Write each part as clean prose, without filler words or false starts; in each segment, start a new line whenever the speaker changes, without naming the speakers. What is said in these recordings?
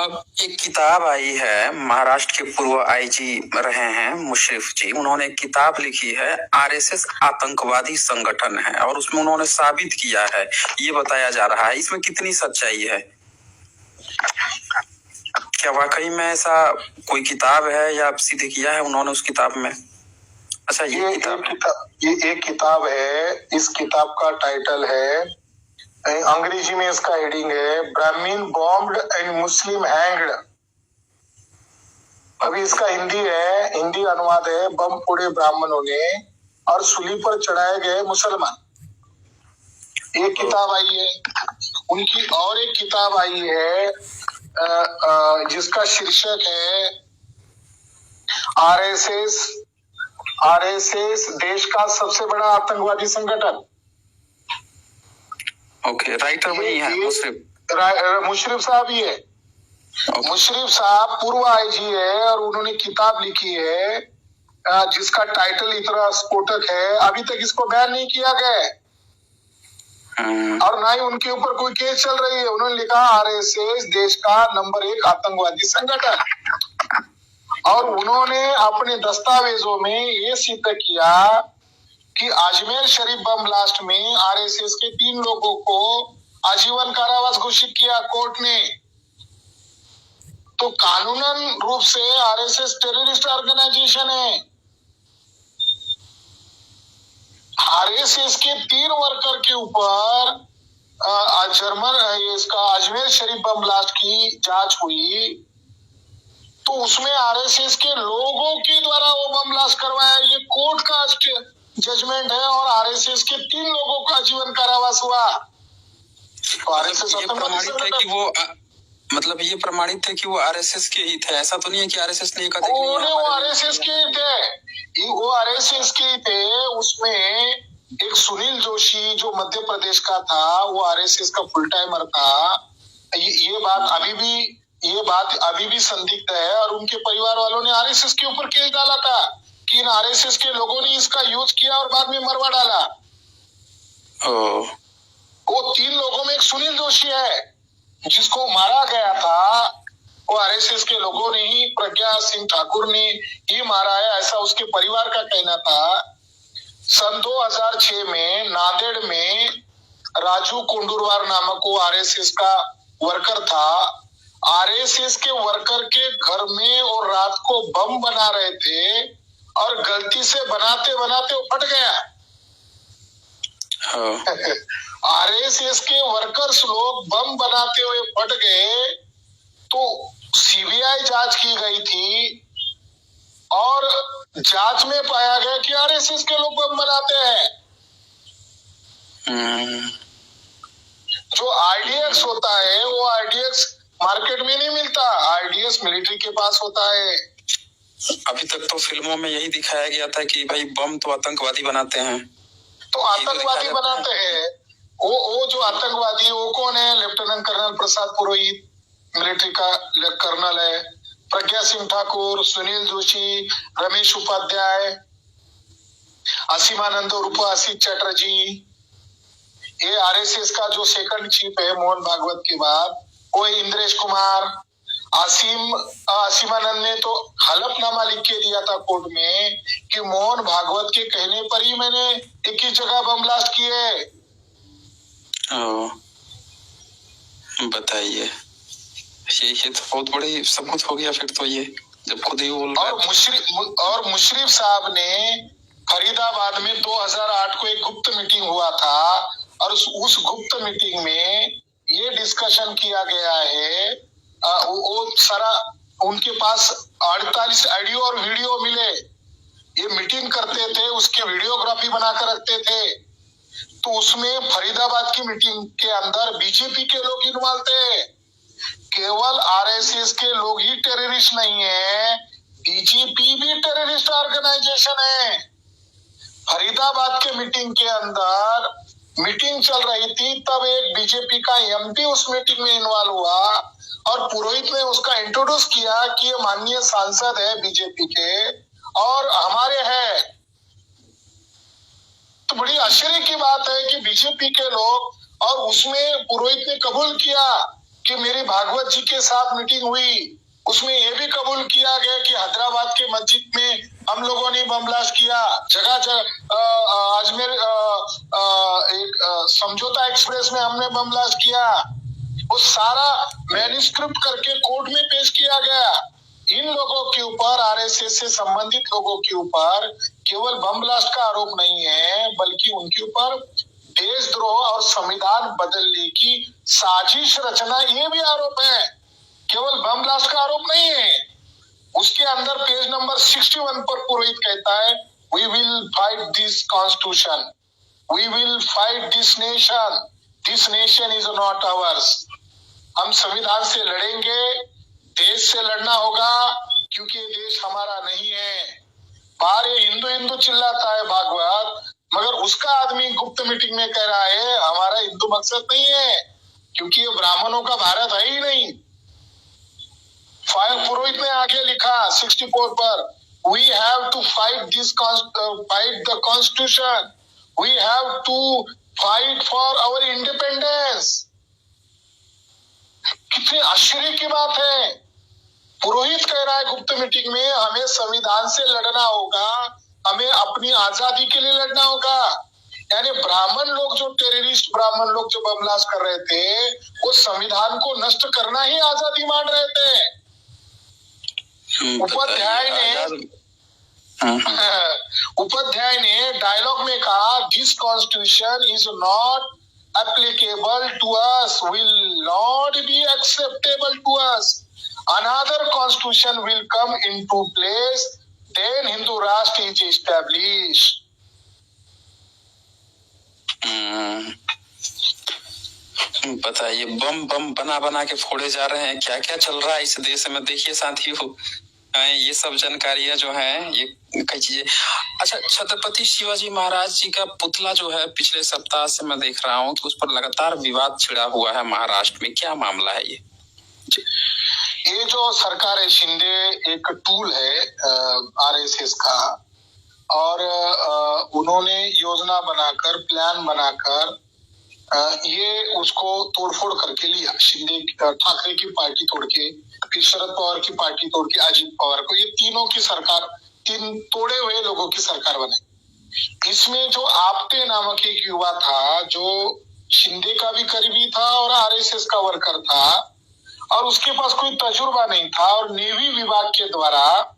अब एक किताब आई है, महाराष्ट्र के पूर्व आईजी रहे हैं मुशर्रफ जी, उन्होंने एक किताब लिखी है, आरएसएस आतंकवादी संगठन है, और उसमें उन्होंने साबित किया है, ये बताया जा रहा है। इसमें कितनी सच्चाई है? क्या वाकई में ऐसा कोई किताब है या सीधे किया है उन्होंने उस किताब में? अच्छा, ये
एक किताब है। इस किताब का टाइटल है, अंग्रेजी में इसका हेडिंग है, Brahmin bombed and Muslim hanged. अभी इसका हिंदी है, हिंदी अनुवाद है, बम फोड़े ब्राह्मणों ने और सूली पर चढ़ाए गए मुसलमान। एक किताब आई है उनकी, और एक किताब आई है जिसका शीर्षक है आरएसएस देश का सबसे बड़ा आतंकवादी संगठन।
ओके, राइटर वही है
मुशर्रफ साहब ही है। मुशर्रफ साहब पूर्व आईजी है और उन्होंने किताब लिखी है जिसका टाइटल इतना स्फोटक है। अभी तक इसको बैन नहीं किया गया है और ना ही उनके ऊपर कोई केस चल रही है। उन्होंने लिखा आरएसएस देश का नंबर 1 आतंकवादी संगठन, और उन्होंने अपने दस्तावेजों में ये सिद्ध किया कि अजमेर शरीफ बम ब्लास्ट में आरएसएस के 3 लोगों को आजीवन कारावास घोषित किया कोर्ट ने। तो कानूनन रूप से आरएसएस टेररिस्ट ऑर्गेनाइजेशन है। आरएसएस के 3 वर्कर के ऊपर इसका अजमेर शरीफ बम ब्लास्ट की जांच हुई, तो उसमें आरएसएस के लोगों के द्वारा वो बम ब्लास्ट करवाया, ये कोर्ट का जजमेंट है, और आरएसएस के 3 लोगों का जीवन कारावास हुआ। तो आरएसएस
ये प्रमाणित है कि वो ये प्रमाणित है कि वो आरएसएस के ही थे। ऐसा तो नहीं है कि आरएसएस ने
वो आरएसएस के ही थे, वो आरएसएस के ही थे। उसमें एक सुनील जोशी जो मध्य प्रदेश का था, वो आरएसएस का फुल टाइमर था। ये बात अभी भी संदिग्ध है, और उनके परिवार वालों ने आरएसएस के ऊपर केस डाला था कि इन आरएसएस के लोगों ने इसका यूज किया और बाद में मरवा डाला। वो 3 लोगों में एक सुनील जोशी है जिसको मारा गया था, वो आरएसएस के लोगों ने ही, प्रज्ञा सिंह ठाकुर ने ही मारा है, ऐसा उसके परिवार का कहना था। सन 2006 में नांदेड़ में राजू कोंडुरवार नामक वो आरएसएस का वर्कर था। आरएसएस के वर्कर के घर में और रात को बम बना रहे थे, और गलती से बनाते बनाते वो फट गया। आरएसएस के वर्कर्स लोग बम बनाते हुए फट गए, तो सीबीआई जांच की गई थी, और जांच में पाया गया कि आरएसएस के लोग बम बनाते हैं। जो आरडीएक्स होता है, वो आरडीएक्स मार्केट में नहीं मिलता, आरडीएक्स मिलिट्री के पास होता है।
अभी तक तो फिल्मों में यही दिखाया गया था कि भाई बम तो आतंकवादी बनाते हैं।
तो आतंकवादी बनाते हैं, वो जो आतंकवादी, वो कौन है? Lieutenant colonel Prasad Purohit, military का कर्नल है, प्रज्ञा सिंह ठाकुर, सुनील जोशी, रमेश उपाध्याय, असीमानंद उर्फ आशीष चटर्जी। ये आरएसएस का जो सेकंड चीफ है मोहन भागवत के बाद, वो इंद्रेश कुमार। असीमानंद ने तो हलफनामा लिख के दिया था कोर्ट में कि मोहन भागवत के कहने पर ही मैंने 21 जगह बम ब्लास्ट किए।
बताइए, ये तो बहुत बड़ी सबूत हो गया फिर तो, ये जब खुद ही बोल रहा है।
और मुशर्रफ साहब ने फरीदाबाद में 2008 को एक गुप्त मीटिंग हुआ था, और उस गुप्त मीटिंग में ये डिस्कशन किया गया है। वो सारा उनके पास 48 ऑडियो और वीडियो मिले। ये मीटिंग करते थे, उसके वीडियोग्राफी बनाकर रखते थे। तो उसमें फरीदाबाद की मीटिंग के अंदर बीजेपी के लोग इन्वॉल्व थे। केवल आरएसएस के लोग ही टेररिस्ट नहीं है, बीजेपी भी टेररिस्ट ऑर्गेनाइजेशन है। फरीदाबाद के मीटिंग के अंदर मीटिंग चल रही थी, तब एक बीजेपी का एमपी उस मीटिंग में इन्वॉल्व हुआ, और पुरोहित ने उसका इंट्रोड्यूस किया कि ये माननीय सांसद है बीजेपी के और हमारे हैं। तो बड़ी आश्चर्य की बात है कि बीजेपी के लोग, और उसमें पुरोहित ने कबूल किया कि मेरी भागवत जी के साथ मीटिंग हुई, उसमें यह भी कबूल किया गया कि हैदराबाद के मस्जिद में हम लोगों ने बम ब्लास्ट किया, जगह जगह अजमेर एक समझौता एक्सप्रेस में हमने बम ब्लास्ट किया। वो सारा मैन्युस्क्रिप्ट करके कोर्ट में पेश किया गया। इन लोगों के ऊपर, आरएसएस से संबंधित लोगों के ऊपर केवल बम ब्लास्ट का आरोप नहीं है, बल्कि उनके ऊपर देशद्रोह और संविधान बदलने की साजिश रचना, ये भी आरोप है। केवल बम ब्लास्ट का आरोप नहीं है। उसके अंदर पेज नंबर 61 पर पुरोहित कहता है, we will fight this constitution, we will fight this nation is not ours. हम संविधान से लड़ेंगे, देश से लड़ना होगा, क्योंकि देश हमारा नहीं है। बाहर ये हिंदू हिंदू चिल्लाता है भागवत, मगर उसका आदमी गुप्त मीटिंग में कह रहा है हमारा हिंदू मकसद नहीं है, क्योंकि ये ब्राह्मणों का भारत है ही नहीं। पुरोहित ने आगे लिखा 64 पर, we have to fight the constitution, we have to fight for our independence. कितनी आश्चर्य की बात है। पुरोहित कह रहा है गुप्त मीटिंग में हमें संविधान से लड़ना होगा, हमें अपनी आजादी के लिए लड़ना होगा। यानी ब्राह्मण लोग, जो टेररिस्ट ब्राह्मण लोग जो बम ब्लास्ट कर रहे थे, वो संविधान को नष्ट करना ही आजादी मान रहे थे। उपाध्याय ने डायलॉग में कहा, this constitution is not applicable to us, will not be acceptable to us. Another constitution will come into place, then Hindu Rashtra is established.
बताइए, बम बना के फोड़े जा रहे हैं, क्या क्या चल रहा है इस देश में। देखिए साथियों, ये सब जानकारियां जो है, ये कई चीजें। अच्छा, छत्रपति शिवाजी महाराज जी का पुतला जो है, पिछले सप्ताह से मैं देख रहा हूँ तो उस पर लगातार विवाद छिड़ा हुआ है महाराष्ट्र में। क्या मामला है
ये जो सरकार है शिंदे, एक टूल है आरएसएस का, और उन्होंने योजना बनाकर, प्लान बनाकर ये उसको तोड़फोड़ करके लिया। शिंदे, ठाकरे की पार्टी तोड़ के, फिर शरद पवार की पार्टी तोड़ के अजित पवार को, ये तीनों की सरकार, तीन तोड़े हुए लोगों की सरकार बने। इसमें जो आपटे नामक एक युवा था, जो शिंदे का भी करीबी था और आरएसएस का वर्कर था, और उसके पास कोई तजुर्बा नहीं था, और नेवी विभाग के द्वारा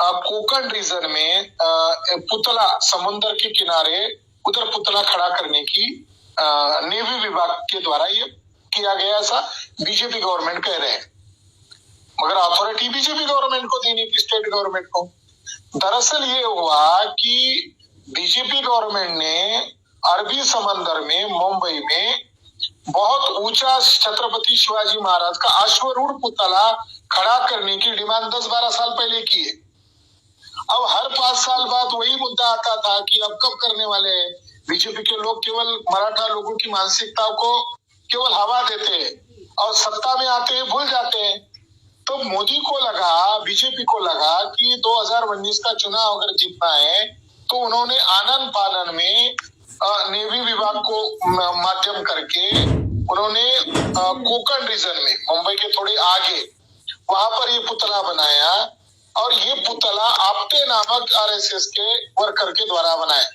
कोंकण रीजन में पुतला, समुद्र के किनारे उधर पुतला खड़ा करने की नेवी विभाग के द्वारा ये किया गया, ऐसा बीजेपी गवर्नमेंट कह रहे हैं। मगर अथॉरिटी बीजेपी गवर्नमेंट को देनी थी, स्टेट गवर्नमेंट को। दरअसल ये हुआ कि बीजेपी गवर्नमेंट ने अरबी समंदर में, मुंबई में बहुत ऊंचा छत्रपति शिवाजी महाराज का अश्वरूढ़ पुतला खड़ा करने की डिमांड 10-12 साल पहले की है। अब हर 5 साल बाद वही मुद्दा आता था कि अब कब करने वाले हैं। बीजेपी के लोग केवल मराठा लोगों की मानसिकता को केवल हवा देते हैं और सत्ता में आते हैं भूल जाते हैं। तो मोदी को लगा, बीजेपी को लगा कि 2019 का चुनाव अगर जीतना है तो उन्होंने आनन फानन में नेवी विभाग को माध्यम करके उन्होंने कोंकण रीजन में, मुंबई के थोड़े आगे, वहां पर ये पुतला बनाया, और ये पुतला आपटे नामक आरएसएस के वर्कर के द्वारा बनाया।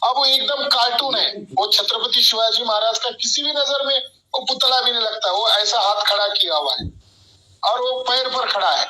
अब वो एकदम कार्टून है, वो छत्रपति शिवाजी महाराज का किसी भी नजर में वो पुतला भी नहीं लगता। वो ऐसा हाथ खड़ा किया हुआ है और वो पैर पर खड़ा है।